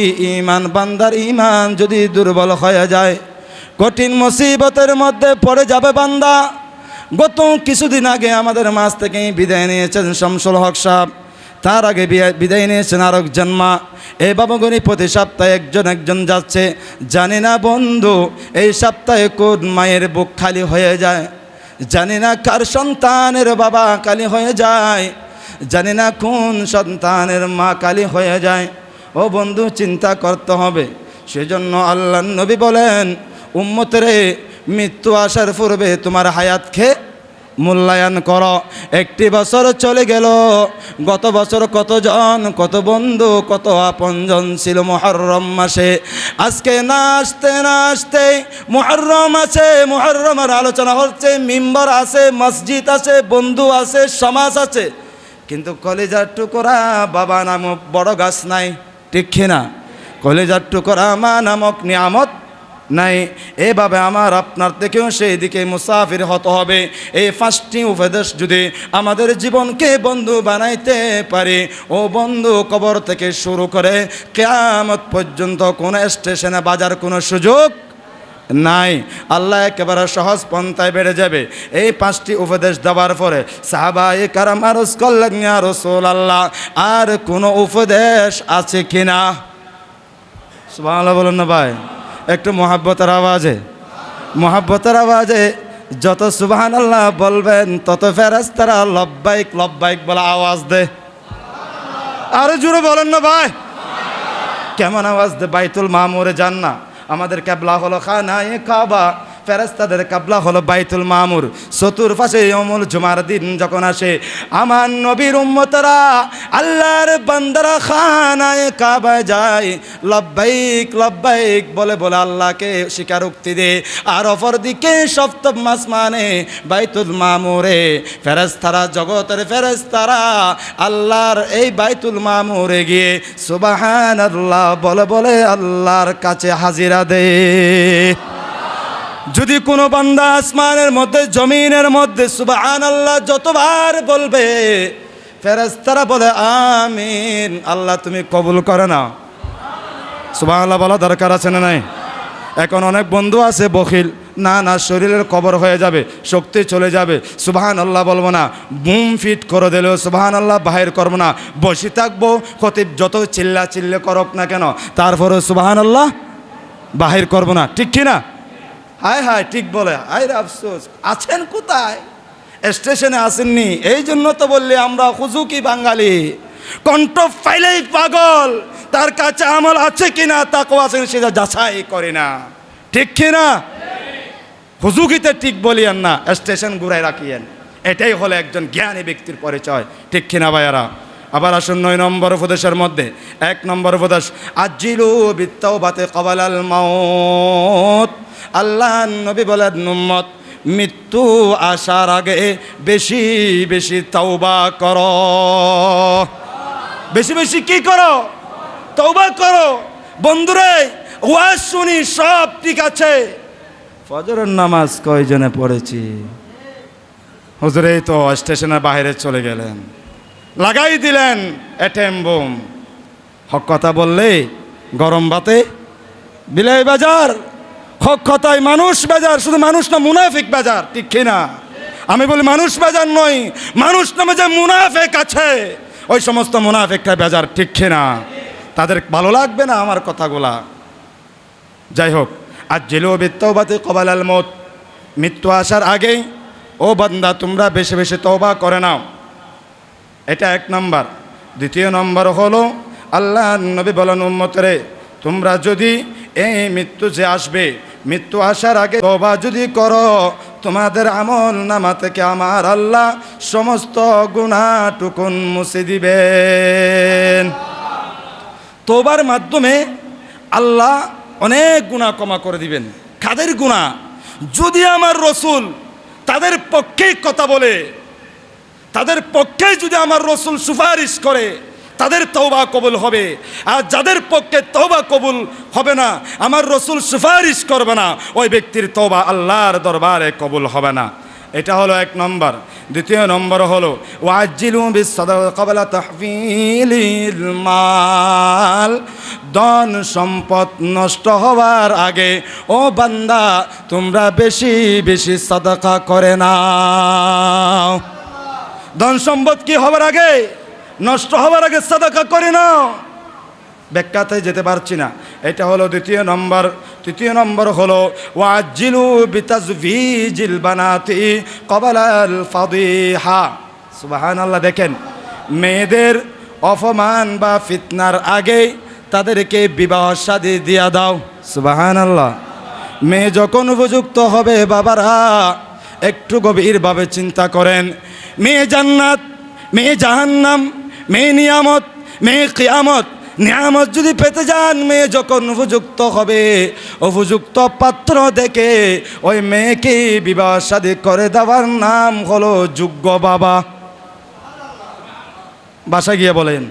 Speaker 1: বান্দার ঈমান যদি দুর্বল হয়ে যায়, কঠিন মুসিবতের মধ্যে পড়ে যাবে বান্দা। গত কিছুদিন আগে আমাদের মাঝ থেকে বিদায় নিয়েছেন শামসুল হক সাহেব, তার আগে বিদায় নিয়েছেন আরেকজন মা। এই বাবাগণি প্রতি সপ্তাহে একজন যাচ্ছে। জানি না বন্ধু, এই সপ্তাহে কোন মায়ের বুক খালি হয়ে যায়, জানি না কার সন্তানের বাবা খালি হয়ে যায়, জানি না কোন সন্তানের মা খালি হয়ে যায়। ও বন্ধু, চিন্তা করতে হবে। সেজন্য আল্লাহর নবী বলেন, উম্মতরে মৃত্যু আসার পূর্বে তোমার হায়াতকে মূল্যায়ন করো। 1 বছর চলে গেল, গত বছর কতজন, কত বন্ধু, কত আপনজন ছিল মুহররম মাসে। আজকে না আসতে মুহররম আছে, মুহররমের আলোচনা হচ্ছে, মিম্বর আছে, মসজিদ আছে, বন্ধু আছে, সমাজ আছে, কিন্তু কলিজার টুকরা বাবা নামক বড় গাছ নাই। ঠিক কিনা? কলিজার টুকরা মা নামক নিয়ামত নাই। এভাবে আমার আপনার থেকেও সেই দিকে মুসাফির হতে হবে। এই 5টি উপদেশ যদি আমাদের জীবনকে বন্ধু বানাইতে পারি, ও বন্ধু, কবর থেকে শুরু করে কিয়ামত পর্যন্ত কোনো স্টেশনে বাজার কোনো সুযোগ নাই। আল্লাহ একেবারে সহজ পন্থায় বেড়ে যাবে। এই 5টি উপদেশ দেওয়ার পরে সাহাবায়ে কেরাম আরজ করলেন, ইয়া রাসূলুল্লাহ, আর কোনো উপদেশ আছে কিনা? সুবহানাল্লাহ বলুন না ভাই, একটু মহাব্বতের আওয়াজে যত সুবহানাল্লাহ বলবেন তত ফেরেশতারা লব্বাইক লব্বাইক বলে আওয়াজ দে। আরো জোরে বলেন না ভাই। কেমন আওয়াজ দে? বাইতুল মামুরে যান না, আমাদের কিবলা হলো খানায়ে কাবা, ফেরেশতাদের কিবলা হলো বাইতুল মামুর। চতুর্পাশে ইয়াউমুল জুমার দিন যখন আসে, আমার নবীর উম্মতরা, আল্লাহর বান্দারা খানায়ে কাবায় যায়, লব্বাইক লব্বাইক বলে বলে আল্লাহকে স্বীকারোক্তি দে। আর অপরদিকে সপ্তম আসমানে বাইতুল মামুরে ফেরেশতারা, জগতের ফেরেশতারা আল্লাহর এই বাইতুল মামুরে গিয়ে সুবহানাল্লাহ বলে বলে আল্লাহর কাছে হাজিরা দে। যদি কোনো বান্দা আসমানের মধ্যে জমিনের মধ্যে সুবহানাল্লাহ যতবার বলবে, ফেরেশতারা বলে আমিন, আল্লাহ তুমি কবুল করে নাও। সুবহানাল্লাহ বলা দরকার আছে না নাই? এখন অনেক বন্ধু আছে বখিল, না শরীরের কবর হয়ে যাবে, শক্তি চলে যাবে, সুবহানাল্লাহ বলবো না, বুম ফিট করে দিলেও সুবহানাল্লাহ বাহির করবো না, বসে থাকবো, খতিব যত চিল্লে করক না কেন, তারপরে সুবহানাল্লাহ বাহির করবো না। ঠিক কিনা? হায় হায়, ঠিক বলে। হায় রে আফসোস, আছেন কোথায়? স্টেশনে আসেননি, এই জন্য তো বললি আমরা হুজুকি বাঙালি, কণ্ঠ ফাইলেই পাগল, তার কাছে আমল আছে কিনা তাকওয়া আছে সেটা যাচাই করে না। ঠিক কিনা? হুজুকিতে ঠিক বলিয়েন না, স্টেশন ঘুরাই রাখিয়েন। এটাই হলো একজন জ্ঞানী ব্যক্তির পরিচয়। ঠিক কিনা ভাইয়ারা? আবার আসুন 9 নম্বর উপদেশের মধ্যে 1 নম্বর উপদেশ, আজিলু বিত্তাওবাতি ক্বাবলাল মাউত। আল্লাহ নবী বলেন, উম্মত, মৃত্যু আসার আগে বেশি বেশি তওবা করো। বেশি বেশি কি করো? তওবা করো। বন্ধুরে, ওয়াজ শুনি সব ঠিক আছে, ফজরের নামাজ কয়জনে পড়েছি? হুজুর এই তো স্টেশনের বাইরে চলে গেলেন, লাগাই দিলেন এটিএম বুম। হক কথা বললে গরম ভাতে বিলাই বাজার, হক কথায় মানুষ বাজার, শুধু মানুষ না মুনাফিক বাজার। ঠিক কিনা? আমি বলি মানুষ বাজার নয়, মানুষ নামে যে মুনাফিক আছে ওই সমস্ত মুনাফিকটা বাজার। ঠিক কিনা? তাদের ভালো লাগবে না আমার কথাগুলা। যাই হোক, আজিলু বিত্তাওবাতি ক্বাবলাল মাউত, মৃত্যু আসার আগেই ও বান্দা তোমরা বেশি বেশি তওবা করে নাও। এটা 1 নম্বর। 2 নম্বর হলো আল্লাহ নবী বলেন, উম্মতরে তোমরা যদি এই মৃত্যু যে আসবে, মৃত্যু আসার আগে তওবা যদি করো, তোমাদের আমল নামা থেকে আমার আল্লাহ সমস্ত গুনাহটুকুন মুছে দিবেন। তওবার মাধ্যমে আল্লাহ অনেক গুনাহ ক্ষমা করে দিবেন। কাদের গুনাহ? যদি আমার রসুল তাদের পক্ষেই কথা বলে, তাদের পক্ষেই যদি আমার রসুল সুপারিশ করে, তাদের তওবা কবুল হবে। আর যাদের পক্ষে তওবা কবুল হবে না, আমার রসুল সুপারিশ করবে না, ওই ব্যক্তির তওবা আল্লাহর দরবারে কবুল হবে না। এটা হলো এক নম্বর। দ্বিতীয় নম্বর হলো ওয়াজ্জিলু বিস-সাদাকা ক্বাবলা তাহফিলিল মাল, ধন সম্পদ নষ্ট হওয়ার আগে ও বান্দা তোমরা বেশি বেশি সাদাকা করে নাও। ধন সম্পদ কি হওয়ার আগে, নষ্ট হওয়ার আগে সাদাকা করে নাও। ব্যাখ্যাতে যেতে পারছি না। এটা হলো দ্বিতীয় নম্বর। তৃতীয় নম্বর হলো ওয়াজ্জিলু বিতাজভিজিল বানাতি ক্বাবলাল ফাদিহা। সুবহানাল্লাহ। দেখেন, মেয়েদের অপমান বা ফিতনার আগে তাদেরকে বিবাহ শাদী দিয়া দাও। সুবহানাল্লাহ। মেয়ে যখন উপযুক্ত হবে, বাবারা একটু গভীরভাবে চিন্তা করেন। মেয়ে জান্নাত, মেয়ে জাহান্নাম, মেয়ে নিয়ামত, মেয়ে কিয়ামত। নিয়ামত যদি পেতে যান, মেয়ে যখন উপযুক্ত হবে, উপযুক্ত পাত্র দেখে ওই মেয়েকে বিবাহ শাদী করে দেওয়ার নাম হলো যোগ্য বাবা। বাসা গিয়ে বলেন,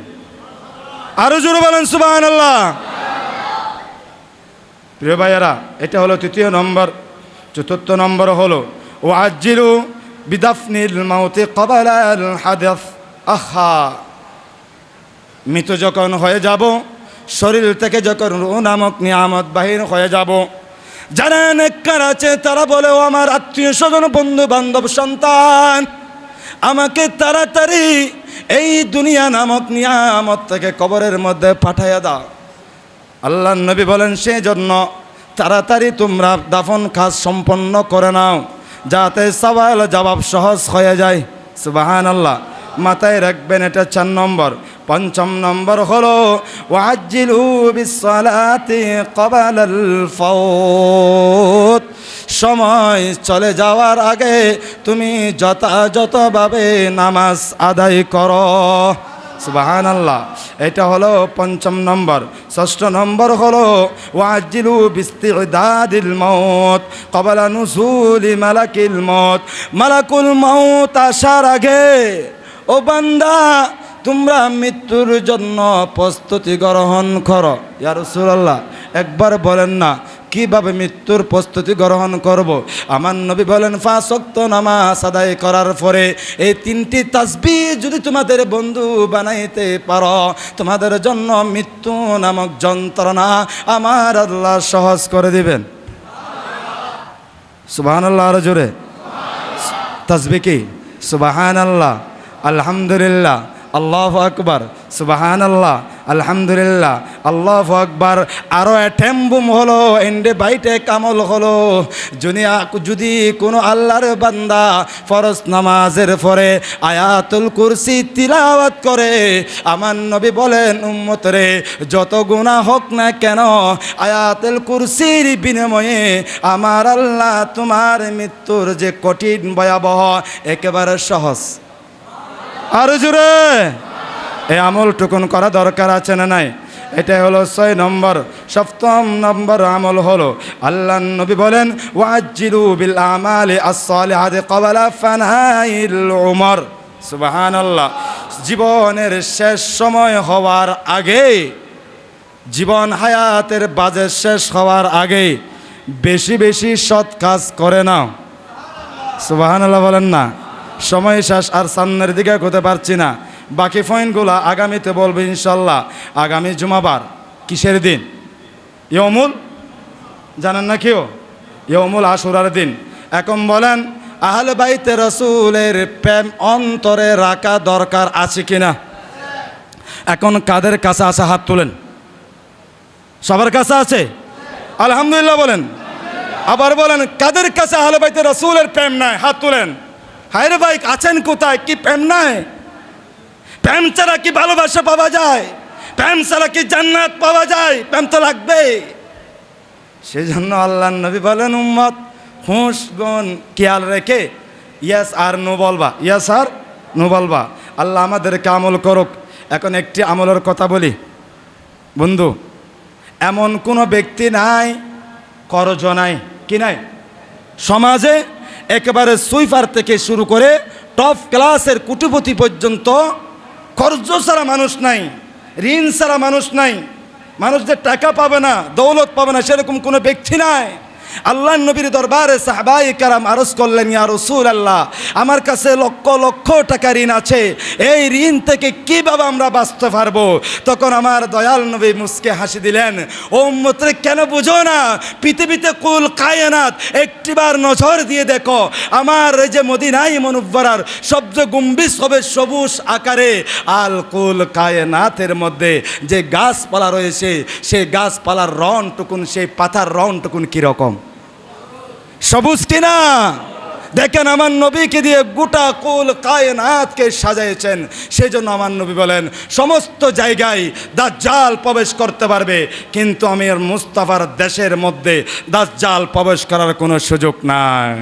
Speaker 1: আরো জোরে বলেন সুবহানাল্লাহ। প্রিয় ভাইয়েরা, এটা হলো তৃতীয় নম্বর। চতুর্থ নম্বর হলো ওয়াজ্জিলু বিদাফনিল মাউতি ক্বাবলাল হাদাস। আহা, মৃত যখন হয়ে যাব, শরীর থেকে যখন রূহ নামক নিয়ামত বাহির হয়ে যাব, যারা নেককার আছে তারা বলে, ও আমার আত্মীয় স্বজন, বন্ধু বান্ধব, সন্তান, আমাকে তাড়াতাড়ি এই দুনিয়া নামক নিয়ামত থেকে কবরের মধ্যে পাঠাইয়া দাও। আল্লাহর নবী বলেন, সেই জন্য তাড়াতাড়ি তোমরা দাফন কাজ সম্পন্ন করে নাও, যাতে সওয়াল জবাব সহজ হয়ে যায়। সুবহানাল্লাহ। মাথায় রাখবেন, এটা 4 নম্বর। 5ম নম্বর হলো ওয়াজ্জিলু বিস-সালাতি ক্বাবলাল ফাউত। সময় চলে যাওয়ার আগে তুমি যথাযথভাবে নামাজ আদায় করো। সুবহানাল্লাহ। এটা হলো 5ম নম্বর। 6ষ্ঠ নম্বর হলো ওয়াজ্জিলু বিস্তিদাদিল মাউত ক্বাবলা নুজুলি মালাকিল মাউত। মালাকুল মাউত আসার আগে ও বান্দা তোমরা মৃত্যুর জন্য প্রস্তুতি গ্রহণ করো। ইয়া রাসূলুল্লাহ, একবার বলেন না কিভাবে মৃত্যুর প্রস্তুতি গ্রহণ করব? আমার নবী বলেন, 5 ওয়াক্ত নামাজ আদায় করার পরে এই 3টি তাসবিহ যদি তোমাদের বন্ধু বানাইতে পারো, তোমাদের জন্য মৃত্যু নামক যন্ত্রণা আমার আল্লাহ সহজ করে দিবেন। সুবহানাল্লাহ। আরো জোরে তাসবিহ কি? সুবহানাল্লাহ, আলহামদুলিল্লাহ, আল্লাহু আকবার, সুবহানাল্লাহ, আলহামদুলিল্লাহ, আল্লাহু আকবার। আরও অ্যাটেম্বুম হলো, এন্ডে বাইটে কামল হলো, যদি কোনো আল্লাহর বান্দা ফরজ নামাজের পরে আয়াতুল কুরসি তিলাওয়াত করে, আমার নবী বলেন, উম্মতরে যত গুনাহ হোক না কেন, আয়াতুল কুরসির বিনিময়ে আমার আল্লাহ তোমার মৃত্যুর যে কঠিন ভয়াবহ একেবারে সহজ। আরো জোরে এই আমলটুকুন করা দরকার আছে না নাই? এটাই হলো 6 নম্বর। 7ম নম্বর আমল হলো আল্লাহ নবী বলেন, ওয়াজ্জিলু বিল আমালি আস-সালিহাতি ক্বাবলা ফানাইল উমর। সুবহানাল্লাহ। জীবনের শেষ সময় হওয়ার আগে, জীবন হায়াতের বাজে শেষ হওয়ার আগে বেশি বেশি সৎ কাজ করে নাও। সুবহানাল্লাহ বলেন না? সময় শেষ, আর সামনের দিকে হতে পারছি না। বাকি পয়েন্টগুলো আগামীতে বলবো ইনশাল্লাহ। আগামী জুমাবার কিসের দিন? ইয়মুল, জানেন না কেউ? ইয়মুল আশুরার দিন। এখন বলেন, আহলে বাইতে রাসূলের প্রেম অন্তরে রাখা দরকার আছে কিনা? এখন কাদের কাছে আছে? হাত তুলেন। সবার কাছে আছে? আলহামদুলিল্লাহ বলেন। আবার বলেন, কাদের কাছে আহলে বাইতে রাসূলের প্রেম নাই? হাত তুলেন। হায়রে ভাই, আছেন কোথায়? কি প্রেম নাই? প্রেম ছাড়া কি ভালোবাসা পাওয়া যায়?
Speaker 2: প্রেম ছাড়া কি জান্নাত পাওয়া যায়? প্রেম তো লাগবে। সেজন্য আল্লাহর নবী বলেন, উম্মত হুঁশগুন খেয়াল রেখে ইয়াস আর নো বলবা, ইয়াস আর নো বলবা। আল্লাহ আমাদেরকে আমল করুক। এখন একটি আমলের কথা বলি বন্ধু, এমন কোনো ব্যক্তি নাই, করজ নাই, কি নাই সমাজে, একেবারে সুইপার থেকে শুরু করে টপ ক্লাসের কুটিপতি পর্যন্ত কর্জ ছাড়া মানুষ নাই, ঋণ ছাড়া মানুষ নাই, মানুষ যে টাকা পাবে না, দৌলত পাবে না, সেরকম কোনো ব্যক্তি নাই। আল্লাহ নবীর দরবারে সাহাবায়ে কেরাম আরজ করলেন, ইয়া রাসূলুল্লাহ, আমার কাছে লক্ষ লক্ষ টাকা ঋণ আছে, এই ঋণ থেকে কিভাবে আমরা বাঁচতে পারবো? তখন আমার দয়াল নবী মুস্কে হাসি দিলেন, ও উম্মতরে কেন বুঝো না? পৃথিবীতে কুল কায়নাত একটিবার নজর দিয়ে দেখো, আমার এই যে মদিনায় মুনব্বরার সবচেয়ে গম্ভীর হবে সবুজ আকারে, আল কুল কায়নাতের মধ্যে যে গাছপালা রয়েছে, সেই গাছপালার রংটুকুন, সেই পাতার রংটুকুন কীরকম? সবুজ কিনা? দেখেন আমার নবীকে দিয়ে গোটা কুল কায়নাতকে সাজাইছেন। সেই জন্য আমার নবী বলেন, সমস্ত জায়গায় দাজ্জাল প্রবেশ করতে পারবে, কিন্তু আমি মুস্তাফার দেশের মধ্যে দাজ্জাল প্রবেশ করার কোনো সুযোগ নাই।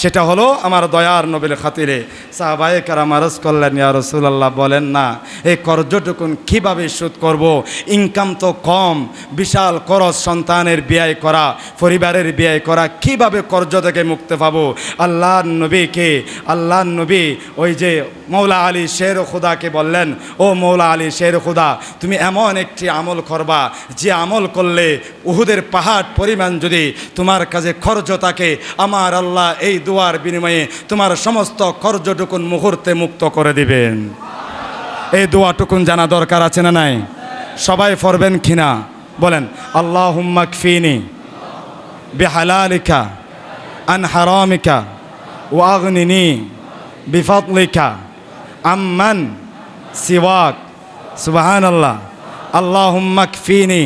Speaker 2: সেটা হলো আমার দয়ার নবীর খাতিরে। সাহাবায়ে কেরাম আরজ করলেন, ইয়া রাসূলুল্লাহ, বলেন না এই কর্জটুকুন কীভাবে শোধ করব? ইনকাম তো কম, বিশাল খরচ, সন্তানের ব্যয় করা, পরিবারের ব্যয় করা, কীভাবে কর্জ থেকে মুক্তি পাবো? আল্লাহর নবী ওই যে মৌলা আলী শের খুদাকে বললেন, ও মৌলা আলী শের খুদা, তুমি এমন একটি আমল করবা যে আমল করলে উহুদের পাহাড় পরিমাণ যদি তোমার কাছে খরচ থাকে, আমার আল্লাহ এই দুয়ার বিনিময়ে তোমার সমস্ত কর্জটুকুন মুহূর্তে মুক্ত করে দিবেন। এই দোয়াটুকুন জানা দরকার আছে না নাই? সবাই পড়বেন কিনা বলেন? আল্লাহুম্মা কফিনি বিহালালিকা আন হারামিকা ওয়া আগনিনি বিফাদলিকা আম্মান সিওয়াক। সুবহানাল্লাহ। আল্লাহুম্মা কফিনি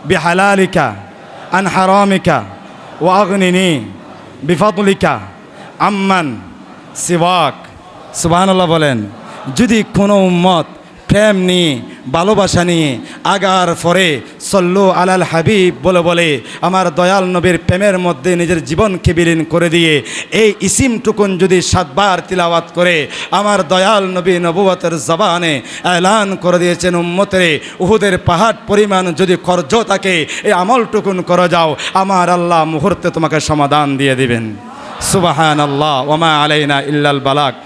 Speaker 2: বিহালালিকা আন হারামিকা ওয়া আগনিনি বিফাদলিকা আম্মান সিওয়াক। সুবহানাল্লাহ বলেন। যদি কোনো উম্মত প্রেম নিয়ে, ভালোবাসা নিয়ে আগার পরে সল্লু আলাল হাবিব বলে বলে আমার দয়াল নবীর প্রেমের মধ্যে নিজের জীবনকে বিলীন করে দিয়ে এই ইসিমটুকুন যদি 7 বার তিলাওয়াত করে, আমার দয়াল নবী নবুয়তের জবানে এলান করে দিয়েছেন, উম্মতেরে উহুদের পাহাড় পরিমাণ যদি কর্জ থাকে, এই আমলটুকুন করে যাও, আমার আল্লাহ মুহূর্তে তোমাকে সমাধান দিয়ে দিবেন। সুবহানাল্লাহ ওয়া মা আলাইনা ইল্লাল বালাগ।